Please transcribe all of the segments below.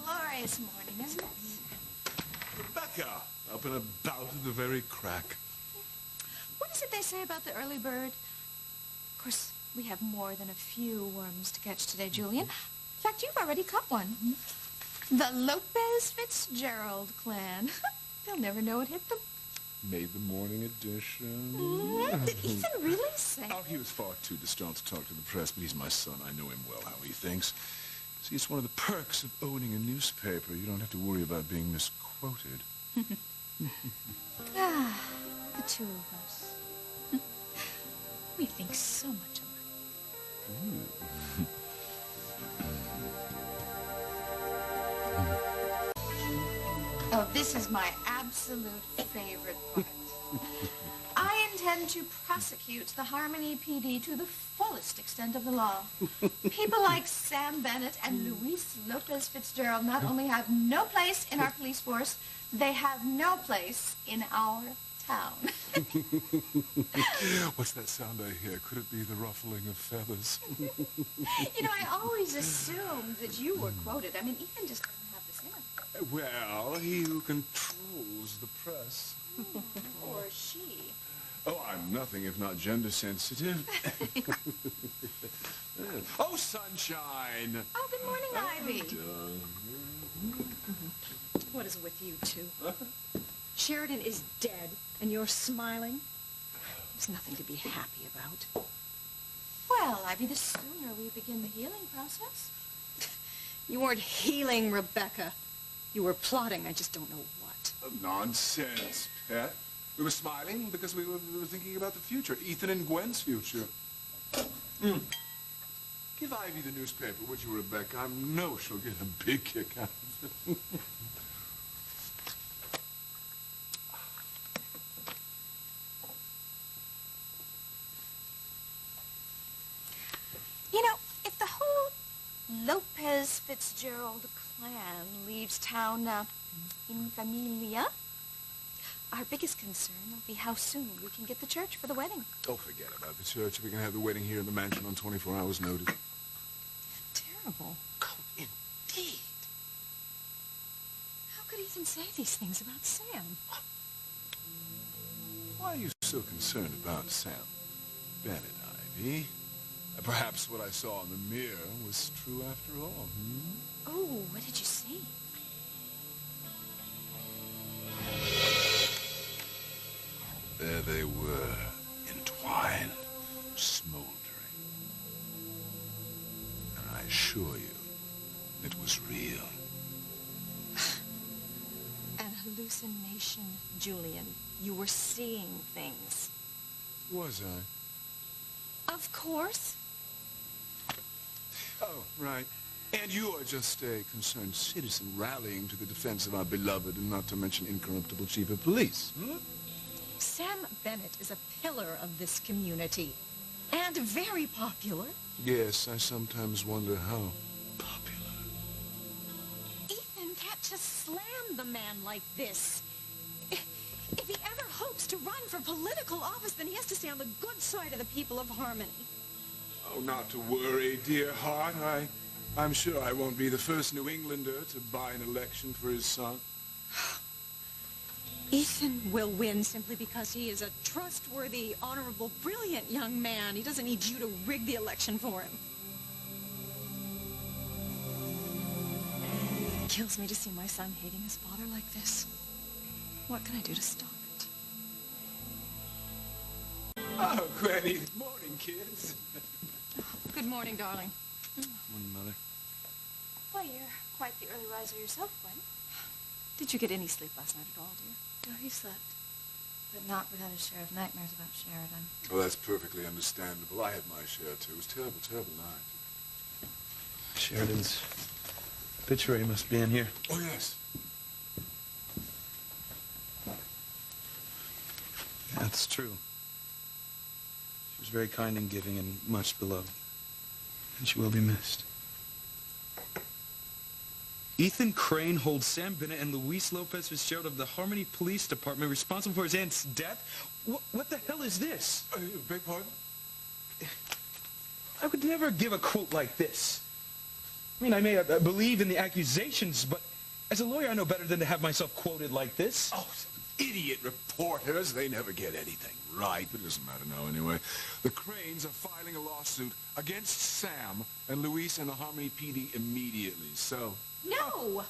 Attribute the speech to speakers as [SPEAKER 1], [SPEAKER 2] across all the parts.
[SPEAKER 1] Glorious morning, isn't it?
[SPEAKER 2] Rebecca, up and about at the very crack.
[SPEAKER 1] What is it they say about the early bird? Of course, we have more than a few worms to catch today, Julian. In fact, you've already caught one. The Lopez Fitzgerald clan. They'll never know it hit them.
[SPEAKER 2] Made the morning edition.
[SPEAKER 1] Did Ethan really say?
[SPEAKER 2] Oh, he was far too distraught to talk to the press, but he's my son. I know him well, how he thinks. See, it's one of the perks of owning a newspaper. You don't have to worry about being misquoted.
[SPEAKER 1] The two of us. We think so much alike. Oh, this is my absolute favorite part. I intend to prosecute the Harmony PD to the fullest extent of the law. People like Sam Bennett and Luis Lopez Fitzgerald not only have no place in our police force, they have no place in our town.
[SPEAKER 2] What's that sound I hear? Could it be the ruffling of feathers?
[SPEAKER 1] You know, I always assumed that you were quoted. I mean, Ethan just doesn't have this in him.
[SPEAKER 2] Well, he who controls the press.
[SPEAKER 1] Or she.
[SPEAKER 2] Oh, I'm nothing if not gender sensitive. Oh, sunshine!
[SPEAKER 1] Oh, good morning, Ivy.
[SPEAKER 3] What is with you two? Sheridan is dead, and you're smiling? There's nothing to be happy about.
[SPEAKER 1] Well, Ivy, the sooner we begin the healing process.
[SPEAKER 3] You weren't healing, Rebecca. You were plotting, I just don't know what.
[SPEAKER 2] Nonsense, Pet. We were smiling because we were thinking about the future. Ethan and Gwen's future. Give Ivy the newspaper, would you, Rebecca? I know she'll get a big kick out of it.
[SPEAKER 1] You know, if the whole Lopez Fitzgerald clan leaves town in familia, our biggest concern will be how soon we can get the church for the wedding.
[SPEAKER 2] Oh, forget about the church. We can have the wedding here in the mansion on 24 hours' notice.
[SPEAKER 1] Terrible.
[SPEAKER 2] Oh, indeed.
[SPEAKER 3] How could Ethan say these things about Sam?
[SPEAKER 2] Why are you so concerned about Sam Bennett, Ivy? Perhaps what I saw in the mirror was true after all,
[SPEAKER 1] Oh, what did you see?
[SPEAKER 2] There they were, entwined, smoldering. And I assure you, it was real.
[SPEAKER 1] An hallucination, Julian. You were seeing things.
[SPEAKER 2] Was I?
[SPEAKER 1] Of course.
[SPEAKER 2] Oh, right. And you are just a concerned citizen rallying to the defense of our beloved and not to mention incorruptible chief of police.
[SPEAKER 3] Sam Bennett is a pillar of this community. And very popular.
[SPEAKER 2] Yes, I sometimes wonder how popular.
[SPEAKER 3] Ethan can't just slam the man like this. If he ever hopes to run for political office, then he has to stay on the good side of the people of Harmony.
[SPEAKER 2] Oh, not to worry, dear heart. I'm sure I won't be the first New Englander to buy an election for his son.
[SPEAKER 3] Ethan will win simply because he is a trustworthy, honorable, brilliant young man. He doesn't need you to rig the election for him. It kills me to see my son hating his father like this. What can I do to stop it?
[SPEAKER 2] Oh, Granny. Good morning, kids.
[SPEAKER 3] Good morning, darling.
[SPEAKER 2] Morning, Mother.
[SPEAKER 1] Well, you're quite the early riser yourself, Gwen.
[SPEAKER 3] Did you get any sleep last night at all, dear?
[SPEAKER 1] Oh, he slept. But not without a share of nightmares about Sheridan.
[SPEAKER 2] Oh, that's perfectly understandable. I had my share, too. It was a terrible, terrible night.
[SPEAKER 4] Sheridan's obituary must be in here.
[SPEAKER 2] Oh, yes.
[SPEAKER 4] That's true. She was very kind and giving and much beloved. And she will be missed. Ethan Crane holds Sam Bennett and Luis Lopez Fitzgerald of the Harmony Police Department responsible for his aunt's death? What the hell is this?
[SPEAKER 2] Beg pardon?
[SPEAKER 4] I would never give a quote like this. I mean, I may believe in the accusations, but as a lawyer, I know better than to have myself quoted like this.
[SPEAKER 2] Oh, idiot reporters. They never get anything right. But it doesn't matter now anyway. The Cranes are filing a lawsuit against Sam and Luis and the Harmony PD immediately, so...
[SPEAKER 3] No!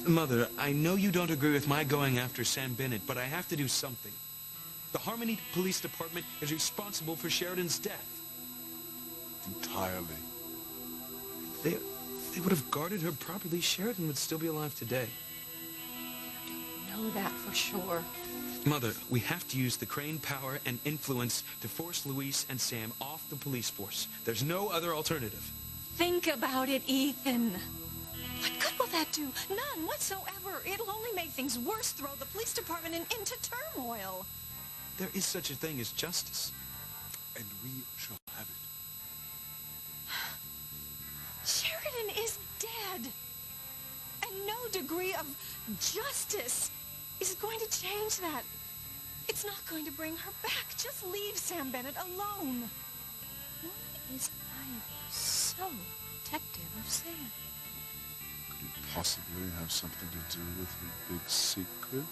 [SPEAKER 4] Mother, I know you don't agree with my going after Sam Bennett, but I have to do something. The Harmony Police Department is responsible for Sheridan's death.
[SPEAKER 2] Entirely.
[SPEAKER 4] They would have guarded her properly. Sheridan would still be alive today.
[SPEAKER 3] I don't know that for sure.
[SPEAKER 4] Mother, we have to use the Crane power and influence to force Luis and Sam off the police force. There's no other alternative.
[SPEAKER 3] Think about it, Ethan. What good will that do? None whatsoever. It'll only make things worse, throw the police department into turmoil.
[SPEAKER 4] There is such a thing as justice.
[SPEAKER 2] And we shall have it.
[SPEAKER 3] Sheridan is dead. And no degree of justice is going to change that. It's not going to bring her back. Just leave Sam Bennett alone.
[SPEAKER 1] Why is Ivy so protective of Sam?
[SPEAKER 2] Could it possibly have something to do with her big secret?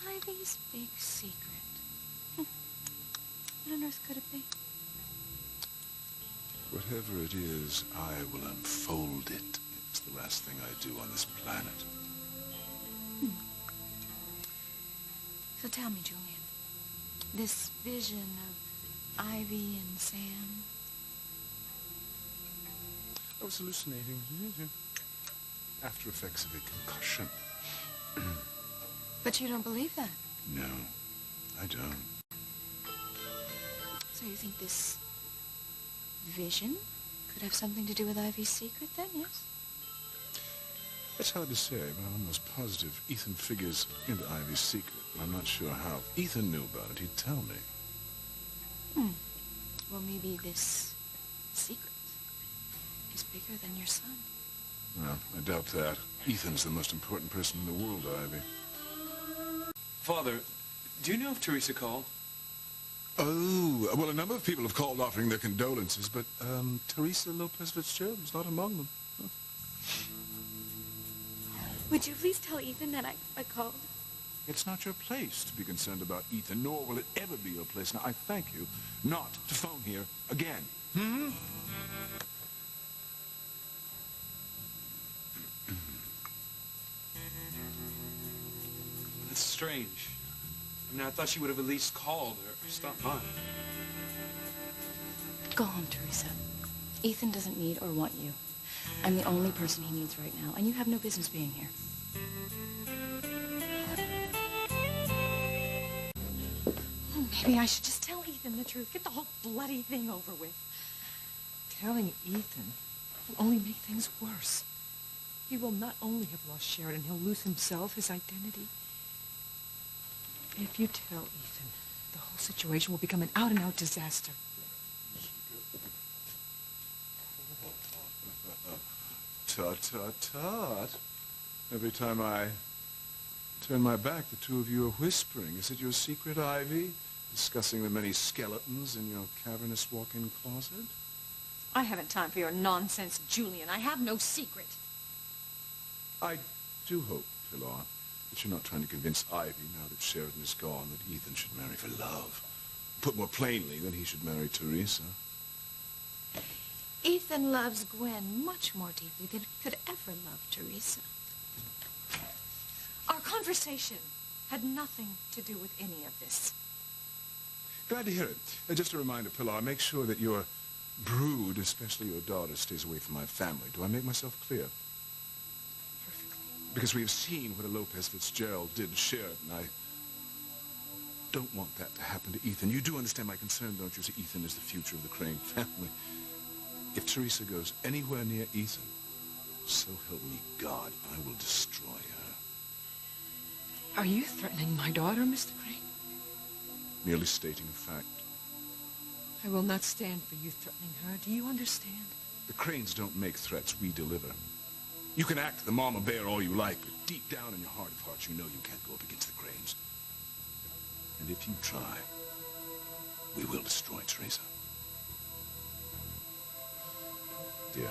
[SPEAKER 1] Ivy's big secret. What on earth could it be?
[SPEAKER 2] Whatever it is, I will unfold it. It's the last thing I do on this planet.
[SPEAKER 1] So tell me, Julian, this vision of Ivy and Sam...
[SPEAKER 2] I was hallucinating. After effects of a concussion.
[SPEAKER 1] But you don't believe that?
[SPEAKER 2] No, I don't.
[SPEAKER 1] So you think this vision could have something to do with Ivy's secret then, yes?
[SPEAKER 2] It's hard to say, but I'm almost positive Ethan figures into Ivy's secret. I'm not sure how. If Ethan knew about it, he'd tell me.
[SPEAKER 1] Well, maybe this secret is bigger than your son.
[SPEAKER 2] Well, I doubt that. Ethan's the most important person in the world, Ivy.
[SPEAKER 4] Father, do you know if Teresa called?
[SPEAKER 2] Oh, well, a number of people have called offering their condolences, but Teresa Lopez Fitzgerald was not among them. Huh.
[SPEAKER 1] Would you please tell Ethan that I called?
[SPEAKER 2] It's not your place to be concerned about Ethan, nor will it ever be your place. Now, I thank you not to phone here again.
[SPEAKER 4] That's strange. I mean, I thought she would have at least called or stopped by.
[SPEAKER 5] Go home, Teresa. Ethan doesn't need or want you. I'm the only person he needs right now, and you have no business being here.
[SPEAKER 3] Maybe I should just tell Ethan the truth. Get the whole bloody thing over with.
[SPEAKER 6] Telling Ethan will only make things worse. He will not only have lost Sheridan, he'll lose himself, his identity. If you tell Ethan, the whole situation will become an out-and-out disaster.
[SPEAKER 2] Tut, tut, tut. Every time I turn my back, the two of you are whispering. Is it your secret, Ivy? Discussing the many skeletons in your cavernous walk-in closet?
[SPEAKER 3] I haven't time for your nonsense, Julian. I have no secret.
[SPEAKER 2] I do hope, Pilar, that you're not trying to convince Ivy, now that Sheridan is gone, that Ethan should marry for love. Put more plainly, that he should marry Teresa.
[SPEAKER 1] Ethan loves Gwen much more deeply than he could ever love Teresa.
[SPEAKER 3] Our conversation had nothing to do with any of this.
[SPEAKER 2] Glad to hear it. Just a reminder, Pilar, make sure that your brood, especially your daughter, stays away from my family. Do I make myself clear?
[SPEAKER 3] Perfectly.
[SPEAKER 2] Because we have seen what a Lopez Fitzgerald did to Sheridan. I don't want that to happen to Ethan. You do understand my concern, don't you? See, Ethan is the future of the Crane family. If Teresa goes anywhere near Ethan, so help me God, I will destroy her.
[SPEAKER 6] Are you threatening my daughter, Mr. Crane?
[SPEAKER 2] Merely stating a fact.
[SPEAKER 6] I will not stand for you threatening her. Do you understand?
[SPEAKER 2] The Cranes don't make threats, we deliver. You can act the mama bear all you like, but deep down in your heart of hearts, you know you can't go up against the Cranes. And if you try, We will destroy Teresa. Dear.